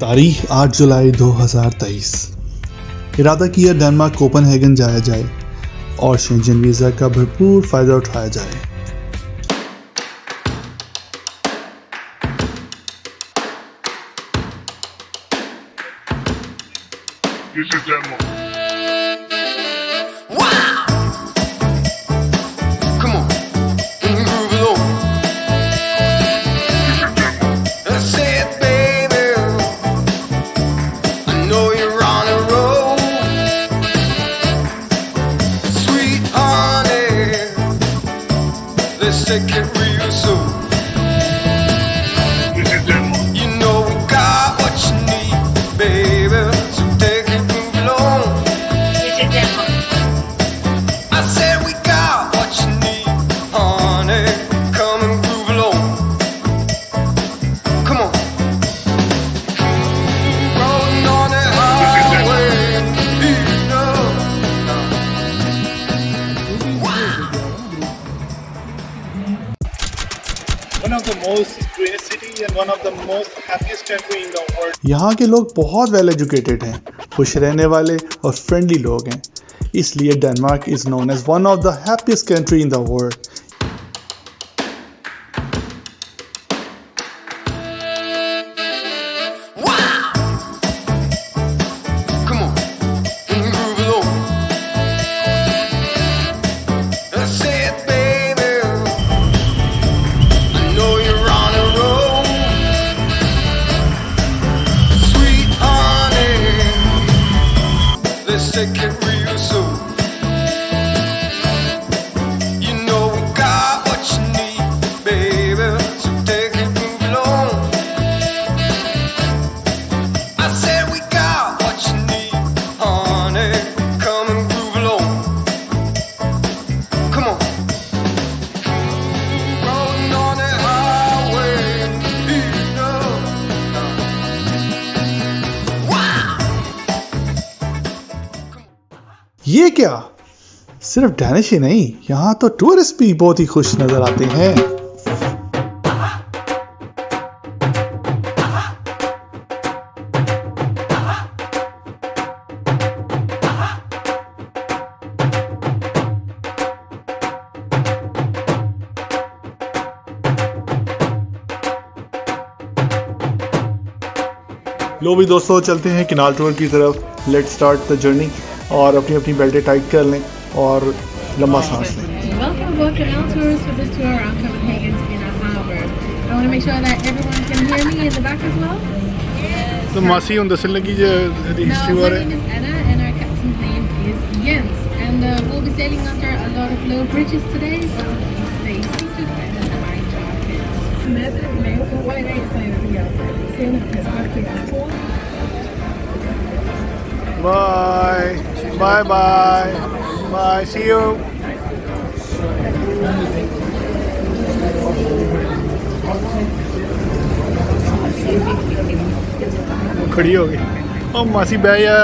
तारीख 8 जुलाई 2023। इरादा किया डेनमार्क कोपेनहेगन जाया जाए और शेंजन वीज़ा का भरपूर फ़ायदा उठाया जाए। This is Denmark. Take it real soon. This is Denmark. You know we got what you need, baby. So take it, move along. This is Denmark. I said we got what you need, honey. Come and groove along. Come on. Rolling on the highway, you know. One of the most greatest city and one of the most happiest country in the world. यहाँ के लोग बहुत well educated हैं, खुश रहने वाले और friendly लोग हैं, इसलिए Denmark is known as one of the happiest country in the world. Come on, groove along. I said, baby, I know you're on a roll. Sweet honey, let's take it real soon. You know we got what you need, baby, so take it, move along. I said we got what you need, honey. Come and groove along. Come on. Rolling on the highway, you know. Wow. ये क्या, सिर्फ Danish ही नहीं, यहाँ तो tourist भी बहुत ही खुश नजर आते हैं। लो भी दोस्तों, चलते हैं किनाल टूर की तरफ। लेट्स स्टार्ट द जर्नी और अपनी अपनी बेल्टें टाइट कर लें और लंबा सांस लें। Welcome aboard Canal tours for this tour around Copenhagen's Nyhavn. I want to make sure that everyone can hear me in the back as well. तो मासी हम दसन लगी जो हिस्ट्री Now, my बारे। name is Anna and our captain's name is Jens. And we'll be sailing under a lot of low bridges today, so please stay seated and in the right jackets. Bye. Bye bye. Bye. See you. खड़ी हो गई। ओ मासी बह जा।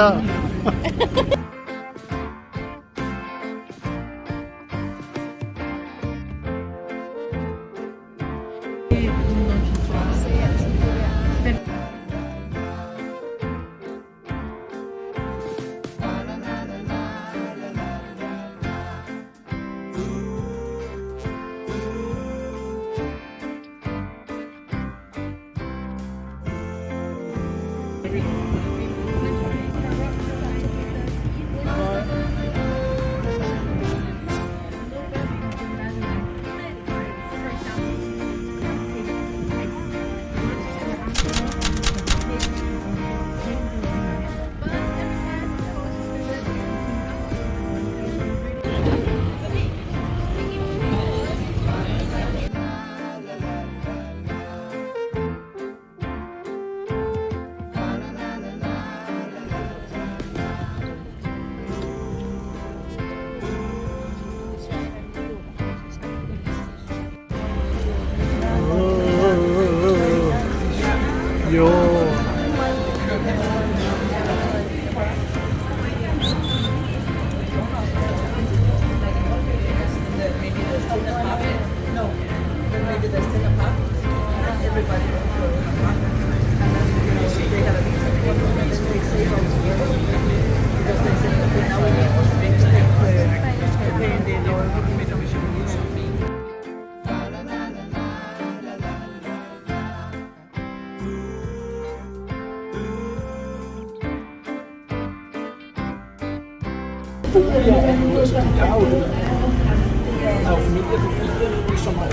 Yo. everybody will go. And then you're going to see they got a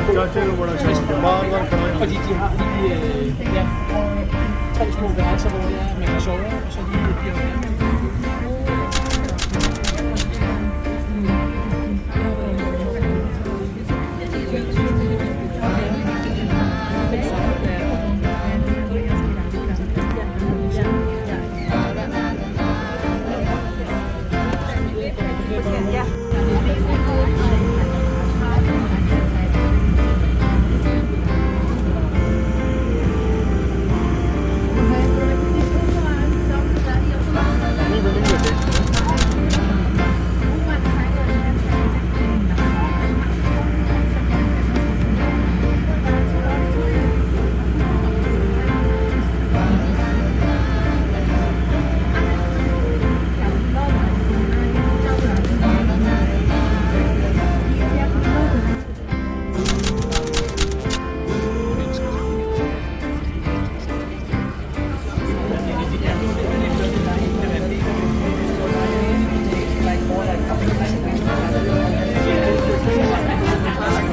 चाचे को बड़ा शौक है, बार-बार खड़ा है। Fordi de har lige, ja, 3 små værelser, hvor man kan sove, og så lige de her.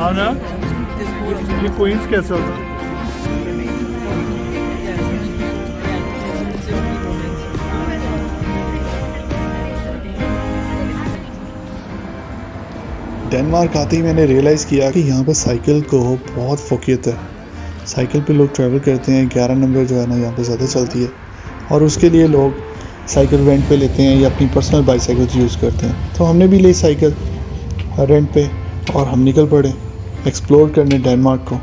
आना, ये क्वींस कैसा होता है? डेनमार्क आते ही मैंने रियलाइज़ किया कि यहाँ पे साइकिल को बहुत फोकियत है। साइकिल पे लोग ट्रैवल करते हैं, 11 नंबर जो है ना यहाँ पे ज़्यादा चलती है, और उसके लिए लोग साइकिल रेंट पे लेते हैं या अपनी पर्सनल बाईसाइकिल यूज़ करते हैं। तो हमने भी ली साइकिल रेंट पे और हम निकल पड़े एक्सप्लोर करने डेनमार्क को।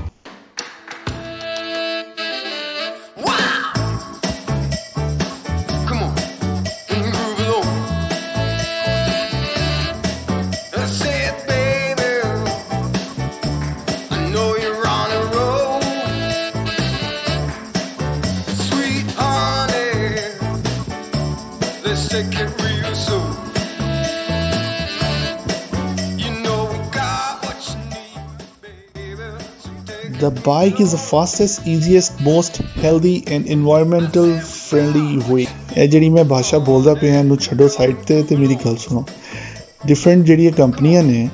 Come on, groove along. I said, baby, I know you're on a roll. Sweet honey, let's take it real slow. You know we got what you need, baby. So take The bike is the fastest, easiest, most healthy and environmental friendly way। ਇਹ ਜਿਹੜੀ ਮੈਂ ਭਾਸ਼ਾ ਬੋਲਦਾ ਪਿਆ ਇਹਨੂੰ ਛੱਡੋ side ਤੇ ਮੇਰੀ ਗੱਲ ਸੁਣੋ। ਡਿਫਰੈਂਟ ਜਿਹੜੀਆਂ ਕੰਪਨੀਆਂ ਨੇ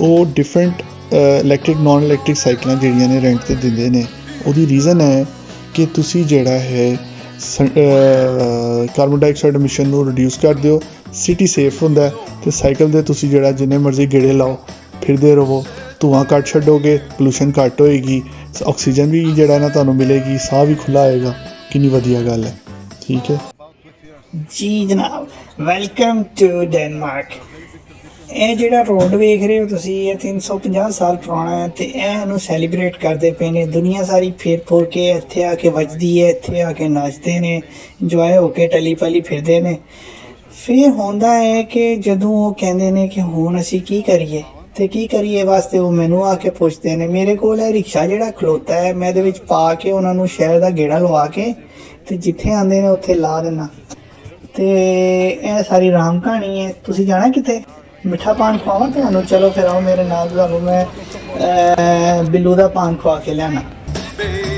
ਉਹ ਡਿਫਰੈਂਟ ਇਲੈਕਟ੍ਰਿਕ ਨੋਨ ਇਲੈਕਟ੍ਰਿਕ ਸਾਈਕਲਾਂ ਜਿਹੜੀਆਂ ਨੇ ਰੈਂਟ ਤੇ ਦਿੰਦੇ ਨੇ। ਉਹਦੀ ਰੀਜ਼ਨ ਹੈ ਕਿ ਤੁਸੀਂ ਜਿਹੜਾ ਹੈ ਕਾਰਬਨ ਡਾਈਆਕਸਾਈਡ ਐਮਿਸ਼ਨ ਨੂੰ ਰਿਡਿਊਸ ਕਰ ਦਿਓ, ਸਿਟੀ ਸੇਫ ਹੁੰਦਾ ਤੇ ਸਾਈਕਲ ਦੇ ਤੁਸੀਂ ਜਿਹੜਾ ਜਿੰਨੇ ਮਰਜ਼ੀ ਗੇੜੇ ਲਾਓ, ਫਿਰਦੇ ਰਹੋ, ਧੂਆਂ ਘੱਟ ਛੱਡੋਗੇ, ਪੋਲੂਸ਼ਨ ਘੱਟ ਹੋਏਗੀ, ਆਕਸੀਜਨ ਵੀ ਜਿਹੜਾ ਨਾ ਤੁਹਾਨੂੰ ਮਿਲੇਗੀ, ਸਾਹ ਵੀ ਖੁੱਲ੍ਹਾ ਆਏਗਾ। ਕਿੰਨੀ ਵਧੀਆ ਗੱਲ ਹੈ, ਠੀਕ ਹੈ। ਜੀ ਜਨਾਬ, ਵੈਲਕਮ ਟੂ ਡੈਨਮਾਰਕ। ਇਹ ਜਿਹੜਾ ਰੋਡ ਵੇਖ ਰਹੇ ਹੋ ਤੁਸੀਂ, ਇਹ 350 ਸਾਲ ਪੁਰਾਣਾ ਹੈ ਤੇ ਇਹਨੂੰ ਸੈਲੀਬ੍ਰੇਟ ਕਰਦੇ ਪਏ ਨੇ। ਦੁਨੀਆ ਸਾਰੀ ਫੇਰ ਫੋਰ ਕੇ ਇੱਥੇ ਆ ਕੇ ਵੱਜਦੀ ਹੈ, ਇੱਥੇ ਆ ਕੇ ਨੱਚਦੇ ਨੇ, ਇੰਜੋਏ ਹੋ ਕੇ ਟਲੀ ਪਲੀ ਫਿਰਦੇ ਨੇ। ਫਿਰ ਹੁੰਦਾ ਹੈ ਕਿ ਜਦੋਂ ਉਹ ਕਹਿੰਦੇ ਨੇ ਕਿ ਹੁਣ ਅਸੀਂ ਕੀ ਕਰੀਏ ਤੇ ਕੀ ਕਰੀਏ ਵਾਸਤੇ ਉਹ ਮੈਨੂੰ ਆ ਕੇ ਪੁੱਛਦੇ ਨੇ। ਮੇਰੇ ਕੋਲ ਇਹ ਰਿਕਸ਼ਾ ਜਿਹੜਾ ਖਲੋਤਾ ਹੈ, ਮੈਂ ਇਹਦੇ ਵਿੱਚ ਪਾ ਕੇ ਉਹਨਾਂ ਨੂੰ ਸ਼ਹਿਰ ਦਾ ਗੇੜਾ ਲਵਾ ਕੇ ਤੇ ਜਿੱਥੇ ਆਉਂਦੇ ਨੇ ਉੱਥੇ ਲਾ ਦਿੰਦਾ। ਤੇ ਇਹ ਸਾਰੀ ਰਾਮ ਕਹਾਣੀ ਹੈ। ਤੁਸੀਂ ਜਾਣਾ ਕਿੱਥੇ? ਮਿੱਠਾ ਪਾਨ ਖਵਾਵਾਂ ਤੁਹਾਨੂੰ? ਚਲੋ ਫਿਰ ਆਓ ਮੇਰੇ ਨਾਲ, ਤੁਹਾਨੂੰ ਮੈਂ ਬਿੱਲੂ ਦਾ ਪਾਨ ਖਵਾ ਕੇ ਲਿਆਣਾ। baby.